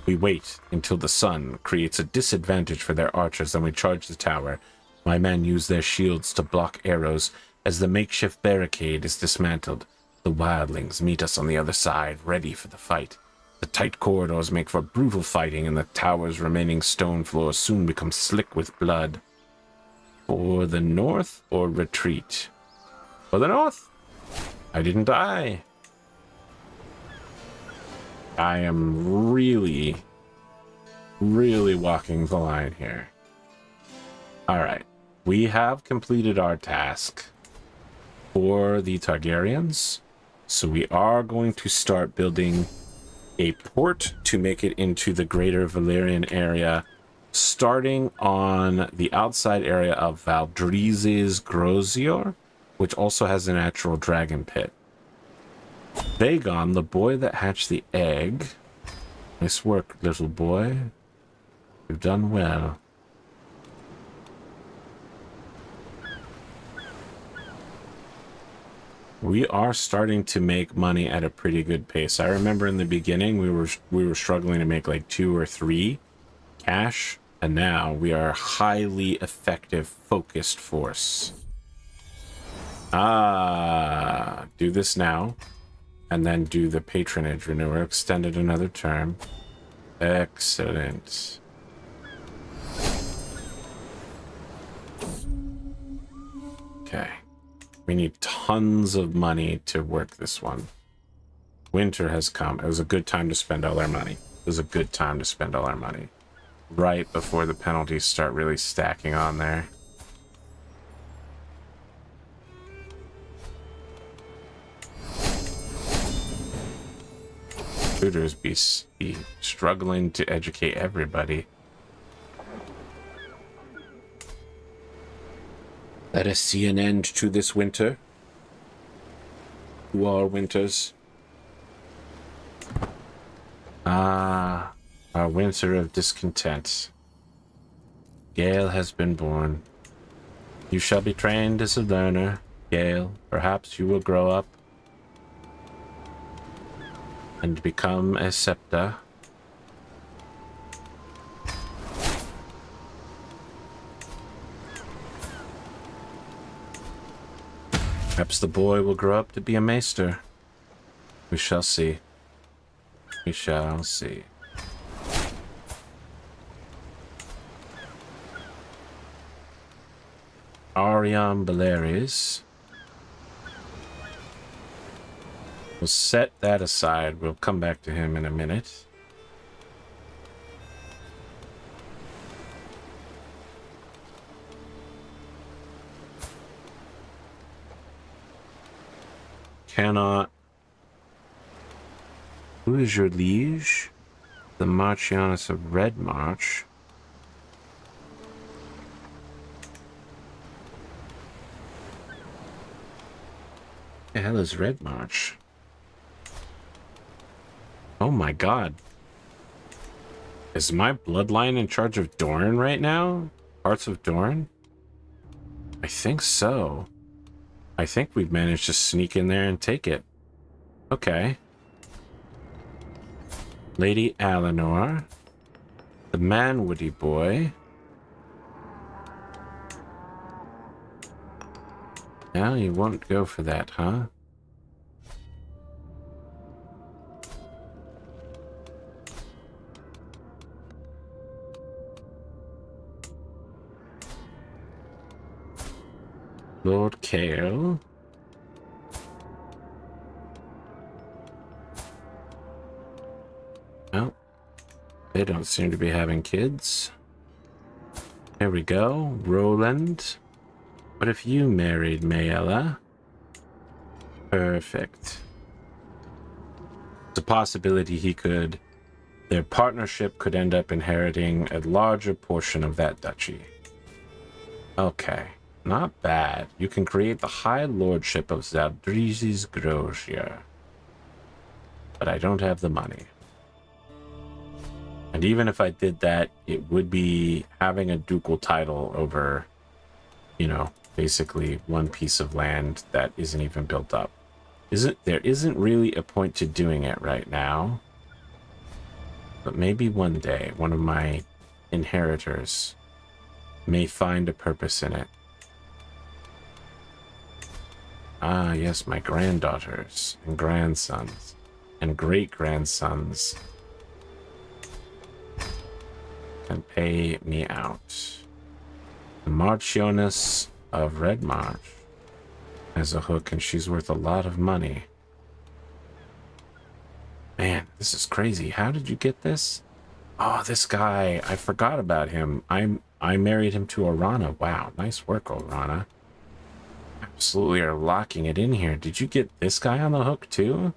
We wait until the sun creates a disadvantage for their archers, then we charge the tower. My men use their shields to block arrows. As the makeshift barricade is dismantled, the wildlings meet us on the other side, ready for the fight. The tight corridors make for brutal fighting, and the tower's remaining stone floor soon becomes slick with blood. For the north or retreat? For the north! I didn't die. I am really walking the line here. Alright, we have completed our task for the Targaryens, so we are going to start building a port to make it into the greater Valyrian area, starting on the outside area of Valdriz's Grozior, which also has a natural dragon pit. Vagon, the boy that hatched the egg. Nice work, little boy. You've done well. We are starting to make money at a pretty good pace. I remember in the beginning we were struggling to make like 2 or 3 cash, and now we are a highly effective, focused force. Do this now, and then do the patronage renewal. Extended another term. Excellent. Okay. We need tons of money to work this one. Winter has come. It was a good time to spend all our money. It was a good time to spend all our money. Right before the penalties start really stacking on there. Tutors be struggling to educate everybody. Let us see an end to this winter. To our winters. Ah, our winter of discontent. Gale has been born. You shall be trained as a learner, Gale. Perhaps you will grow up and become a septa. Perhaps the boy will grow up to be a maester. We shall see. We shall see. Tythan Belaerys. We'll set that aside. We'll come back to him in a minute. Cannot. Who is your liege? The Marchianus of Red March. The hell is Red March? Oh my god. Is my bloodline in charge of Dorne right now? Parts of Dorne? I think so. I think we've managed to sneak in there and take it. Okay. Lady Alinor. The Manwoody boy. Now you won't go for that, huh? Lord Kale. Oh, they don't seem to be having kids. There we go. Roland. What if you married Mayella? Perfect. It's a possibility he could... Their partnership could end up inheriting a larger portion of that duchy. Okay. Not bad. You can create the High Lordship of Zadriz's Grosia. But I don't have the money. And even if I did that, it would be having a ducal title over, you know, basically one piece of land that isn't even built up. There isn't really a point to doing it right now. But maybe one day, one of my inheritors may find a purpose in it. Ah, yes, my granddaughters and grandsons and great-grandsons can pay me out. The Marchioness of Red March has a hook, and she's worth a lot of money. Man, this is crazy. How did you get this? Oh, this guy. I forgot about him. I married him to Orana. Wow, nice work, Orana. Absolutely are locking it in here. Did you get this guy on the hook too?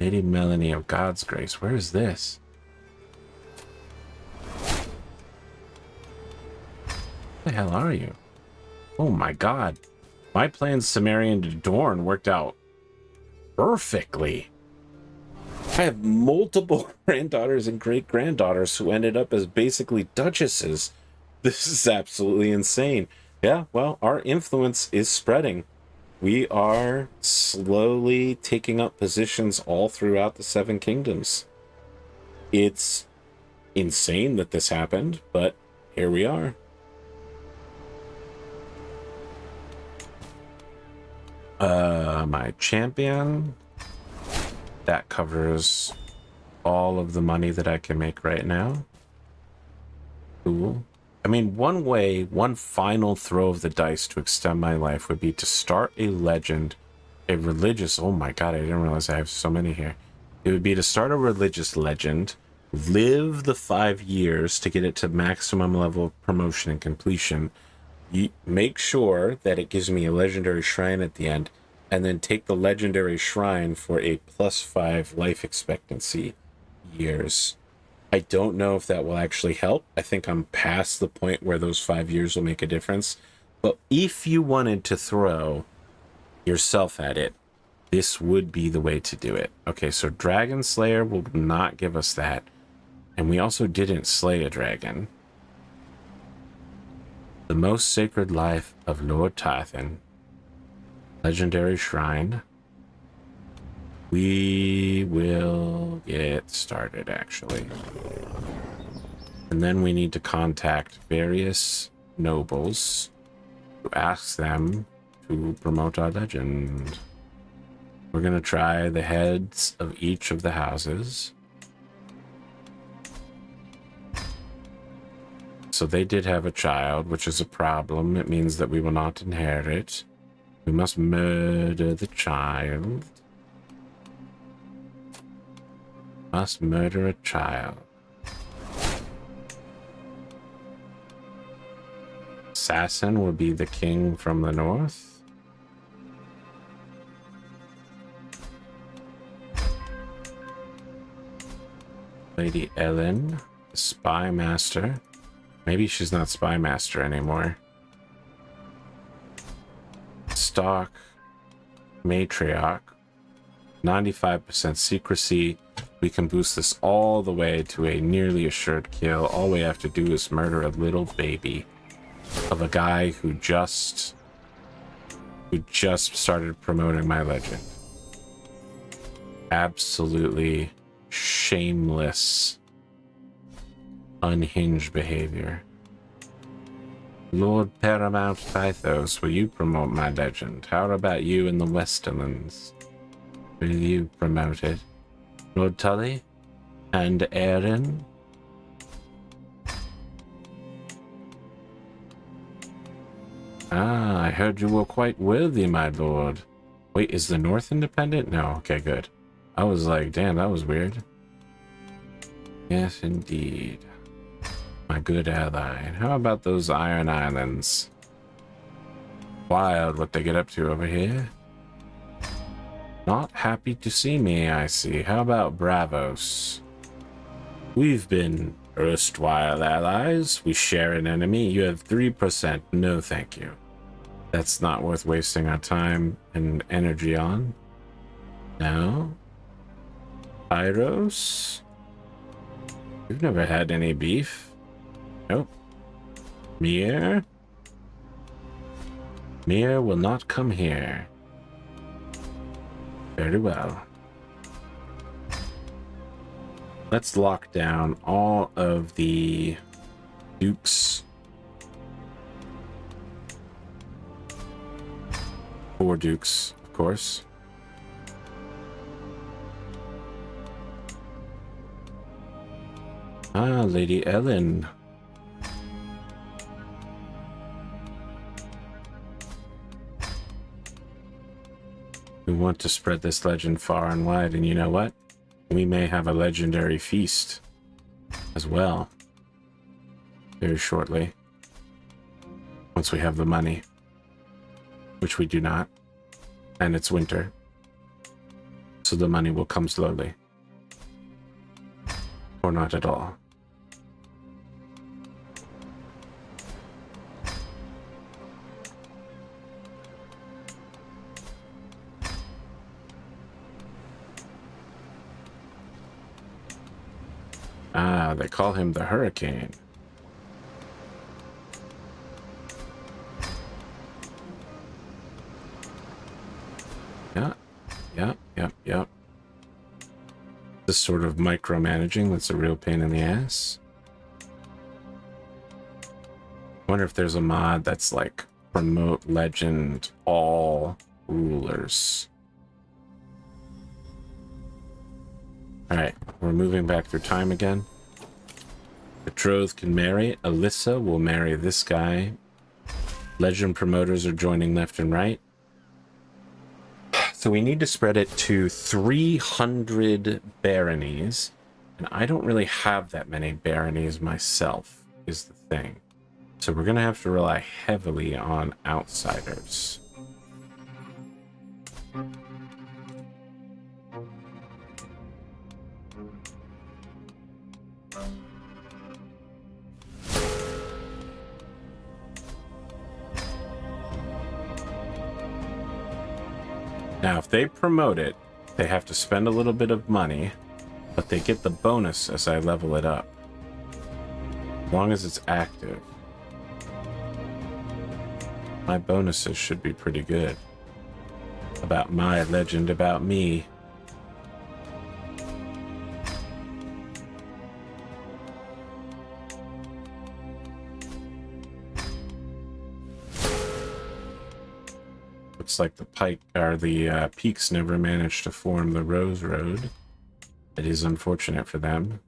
Lady Melanie of God's Grace. Where is this? Where the hell are you? Oh my god. My plans Sumerian to Dorne worked out perfectly. I have multiple granddaughters and great-granddaughters who ended up as basically duchesses. This is absolutely insane. Yeah, well, our influence is spreading. We are slowly taking up positions all throughout the Seven Kingdoms. It's insane that this happened, but here we are. My champion... That covers all of the money that I can make right now. Cool. I mean, one way, one final throw of the dice to extend my life would be to start a legend, a religious... Oh my god, I didn't realize I have so many here. It would be to start a religious legend, live the 5 years to get it to maximum level of promotion and completion, make sure that it gives me a legendary shrine at the end, and then take the legendary shrine for a +5 life expectancy years. I don't know if that will actually help. I think I'm past the point where those 5 years will make a difference. But if you wanted to throw yourself at it, this would be the way to do it. Okay, so Dragon Slayer will not give us that. And we also didn't slay a dragon. The most sacred life of Lord Tythan. Legendary shrine. We will get started, actually. And then we need to contact various nobles to ask them to promote our legend. We're going to try the heads of each of the houses. So they did have a child, which is a problem. It means that we will not inherit. We must murder the child. Must murder a child. Assassin will be the king from the north. Lady Ellen, the spy master. Maybe she's not spy master anymore. Stark, matriarch, 95% secrecy. We can boost this all the way to a nearly assured kill. All we have to do is murder a little baby of a guy who just started promoting my legend. Absolutely shameless, unhinged behavior. Lord Paramount Tythos, will you promote my legend? How about you in the Westerlands? Will you promote it? Lord Tully? And Aaron? Ah, I heard you were quite worthy, my lord. Wait, is the North independent? No, okay, good. I was like, damn, that was weird. Yes, indeed. My good ally. And how about those Iron Islands? Wild what they get up to over here. Not happy to see me, I see. How about Bravos? We've been erstwhile allies. We share an enemy. You have 3%. No, thank you. That's not worth wasting our time and energy on. No. Pyros? We've never had any beef. Nope. Mir? Mir will not come here. Very well. Let's lock down all of the dukes. 4 dukes, of course. Ah, Lady Ellen. We want to spread this legend far and wide, and you know what? We may have a legendary feast as well very shortly, once we have the money, which we do not, and it's winter, so the money will come slowly, or not at all. Ah, they call him the Hurricane. Yep. This sort of micromanaging that's a real pain in the ass. Wonder if there's a mod that's like promote legend all rulers. Alright, we're moving back through time again. Betrothed can marry. Alyssa will marry this guy. Legend promoters are joining left and right. So we need to spread it to 300 baronies. And I don't really have that many baronies myself, is the thing. So we're going to have to rely heavily on outsiders. Now, if they promote it, they have to spend a little bit of money, but they get the bonus as I level it up. As long as it's active. My bonuses should be pretty good. About my legend, about me. Looks like the pike or the peaks never managed to form the Rose Road. It is unfortunate for them.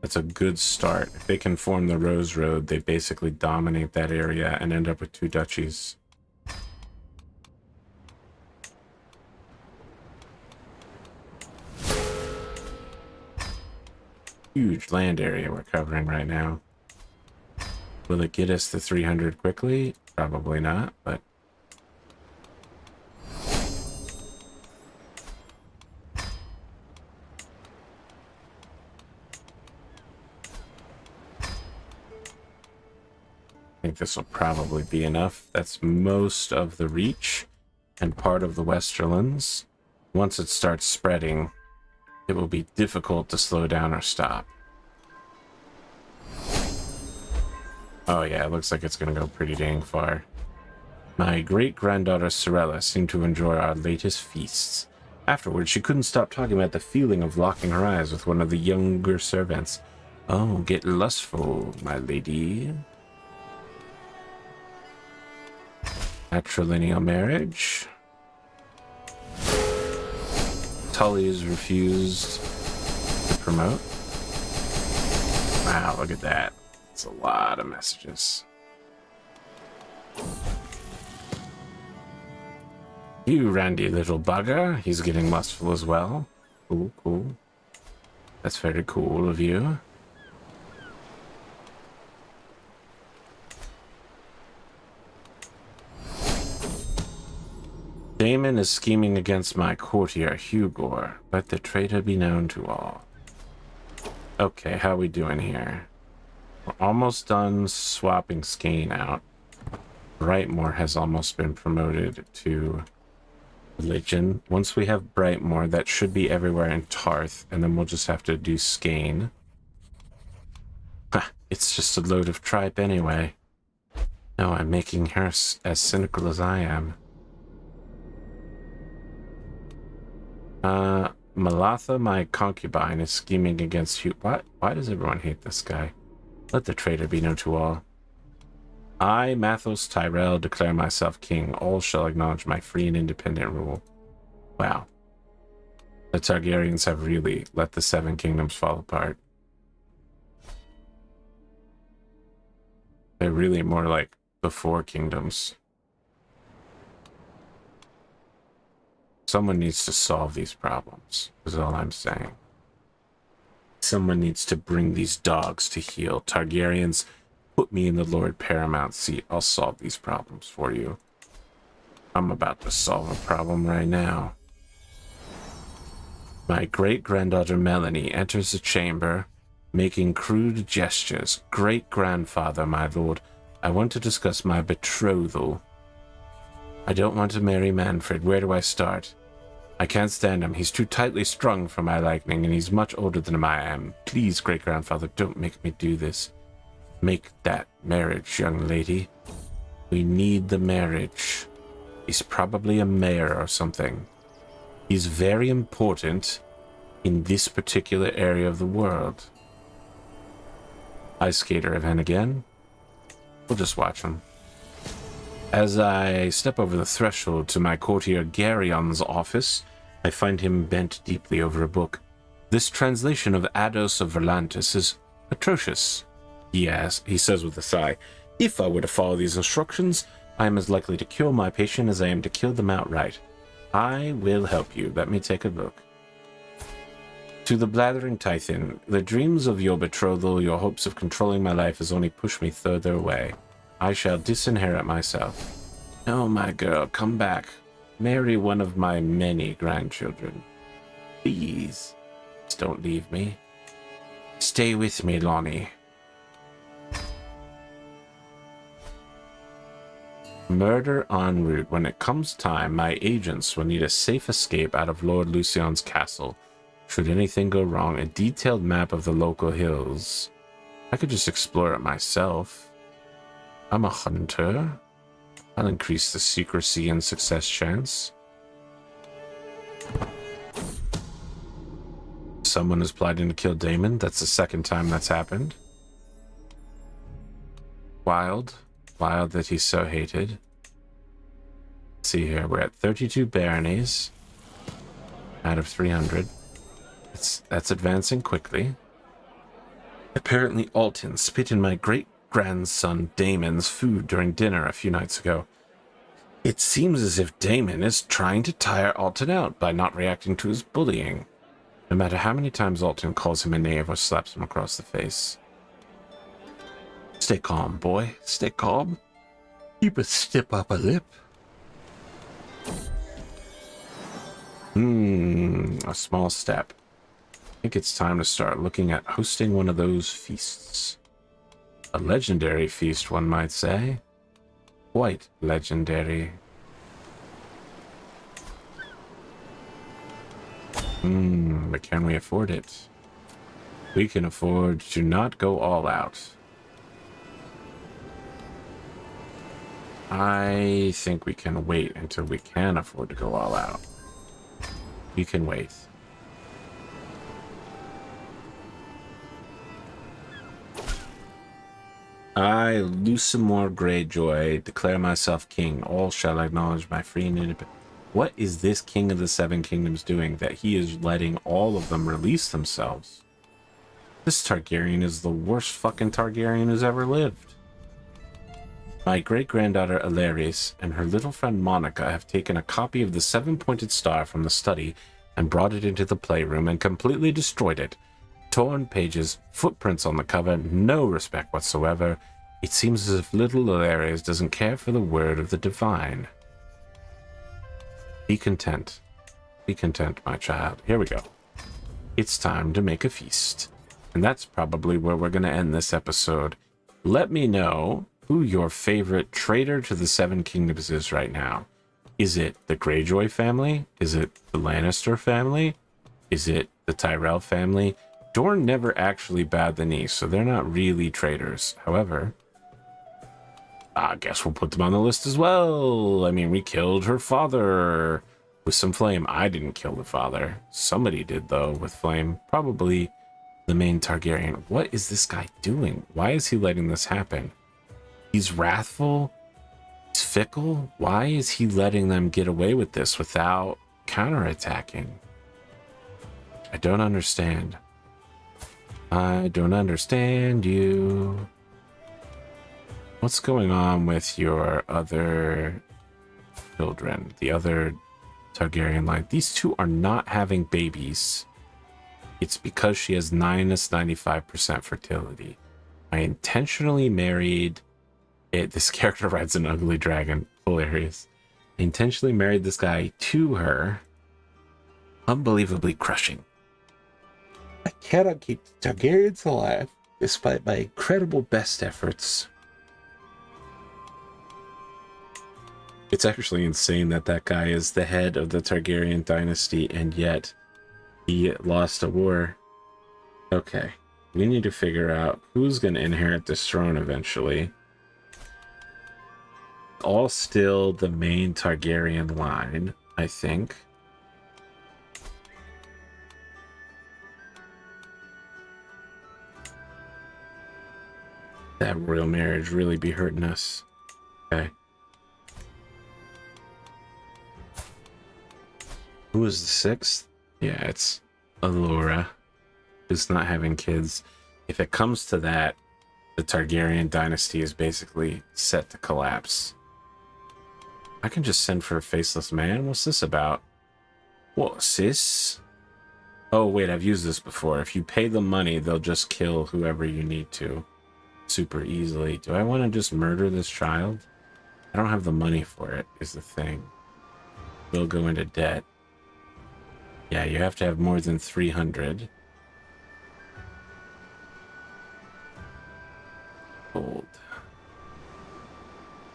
That's a good start. If they can form the Rose Road, they basically dominate that area and end up with 2 duchies. Huge land area we're covering right now. Will it get us to 300 quickly? Probably not, but... I think this will probably be enough. That's most of the reach and part of the Westerlands. Once it starts spreading, it will be difficult to slow down or stop. Oh yeah, it looks like it's going to go pretty dang far. My great-granddaughter Sorella seemed to enjoy our latest feasts. Afterwards, she couldn't stop talking about the feeling of locking her eyes with one of the younger servants. Oh, get lustful, my lady. Matrilineal marriage. Tully is refused to promote. Wow, look at that. It's a lot of messages. You randy little bugger. He's getting lustful as well. Cool, cool. That's very cool of you. Daemon is scheming against my courtier, Hugor. Let the traitor be known to all. Okay, how we doing here? We're almost done swapping Skane out. Brightmoor has almost been promoted to religion. Once we have Brightmoor, that should be everywhere in Tarth, and then we'll just have to do Skane. It's just a load of tripe anyway. No, I'm making her as cynical as I am. Malatha, my concubine, is scheming against Hugh. Why does everyone hate this guy? Let the traitor be known to all. I, Mathos Tyrell, declare myself king. All shall acknowledge my free and independent rule. Wow. The Targaryens have really let the 7 kingdoms fall apart. They're really more like the 4 kingdoms. Someone needs to solve these problems, is all I'm saying. Someone needs to bring these dogs to heel. Targaryens, put me in the Lord Paramount seat. I'll solve these problems for you. I'm about to solve a problem right now. My great-granddaughter Melanie enters the chamber, making crude gestures. Great-grandfather, my lord, I want to discuss my betrothal. I don't want to marry Manfred. Where do I start? I can't stand him. He's too tightly strung for my liking, and he's much older than I am. Please, great-grandfather, don't make me do this. Make that marriage, young lady. We need the marriage. He's probably a mayor or something. He's very important in this particular area of the world. Ice Skater event again. We'll just watch him. As I step over the threshold to my courtier Garion's office, I find him bent deeply over a book. This translation of Ados of Verlantis is atrocious, he says with a sigh. If I were to follow these instructions, I am as likely to kill my patient as I am to kill them outright. I will help you. Let me take a look. To the blathering Tythan, the dreams of your betrothal, your hopes of controlling my life has only pushed me further away. I shall disinherit myself. No, my girl, come back. Marry one of my many grandchildren. Please, don't leave me. Stay with me, Lonnie. Murder en route. When it comes time, my agents will need a safe escape out of Lord Lucion's castle. Should anything go wrong, a detailed map of the local hills. I could just explore it myself. I'm a hunter. I'll increase the secrecy and success chance. Someone is plotting to kill Daemon. That's the 2nd time that's happened. Wild. Wild that he's so hated. Let's see here. We're at 32 baronies out of 300. That's advancing quickly. Apparently Alton spit in my great-grandson Daemon's food during dinner a few nights ago. It seems as if Daemon is trying to tire Alton out by not reacting to his bullying, no matter how many times Alton calls him a knave or slaps him across the face. Stay calm, boy. Stay calm. Keep a stiff upper lip. A small step. I think it's time to start looking at hosting one of those feasts. A legendary feast, one might say. Quite legendary. But can we afford it? We can afford to not go all out. I think we can wait until we can afford to go all out. We can wait. I, Lusamore Greyjoy, declare myself king. All shall acknowledge my free and independent. What is this King of the Seven Kingdoms doing that he is letting all of them release themselves? This Targaryen is the worst fucking Targaryen who's ever lived. My great-granddaughter Aelys and her little friend Monica have taken a copy of the Seven-Pointed Star from the study and brought it into the playroom and completely destroyed it. Torn pages, footprints on the cover, no respect whatsoever. It seems as if little Aelys doesn't care for the word of the divine. Be content. Be content, my child. Here we go. It's time to make a feast. And that's probably where we're going to end this episode. Let me know who your favorite traitor to the Seven Kingdoms is right now. Is it the Greyjoy family? Is it the Lannister family? Is it the Tyrell family? Dorne never actually bowed the knee, so they're not really traitors. However, I guess we'll put them on the list as well. I mean, we killed her father with some flame. I didn't kill the father. Somebody did, though, with flame. Probably the main Targaryen. What is this guy doing? Why is he letting this happen? He's wrathful. He's fickle. Why is he letting them get away with this without counterattacking? I don't understand. I don't understand you. What's going on with your other children? The other Targaryen line. These two are not having babies. It's because she has minus 95% fertility. I intentionally married it. This character rides an ugly dragon. Hilarious. I intentionally married this guy to her. Unbelievably crushing. I cannot keep the Targaryens alive, despite my incredible best efforts. It's actually insane that that guy is the head of the Targaryen dynasty, and yet he lost a war. Okay, we need to figure out who's going to inherit this throne eventually. All still the main Targaryen line, I think. That royal marriage really be hurting us. Okay. Who is the sixth? Yeah, it's Allura, who's not having kids. If it comes to that, the Targaryen dynasty is basically set to collapse. I can just send for a faceless man? What's this about? What, sis? Oh, wait, I've used this before. If you pay them money, they'll just kill whoever you need to. Super easily. Do I want to just murder this child? I don't have the money for it, is the thing. We'll go into debt. Yeah, you have to have more than 300. Gold.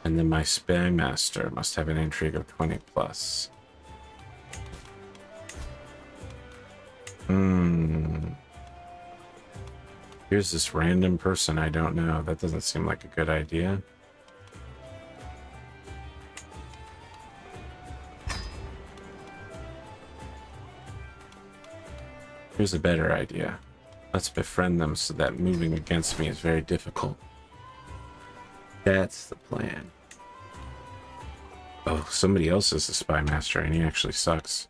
And then my spy master must have an intrigue of 20 plus. Here's this random person I don't know. That doesn't seem like a good idea. Here's a better idea. Let's befriend them so that moving against me is very difficult. That's the plan. Oh, somebody else is the spy master, and he actually sucks.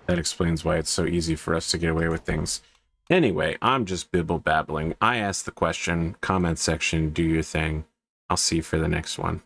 That explains why it's so easy for us to get away with things. Anyway, I'm just bibble babbling. I asked the question, comment section, do your thing. I'll see you for the next one.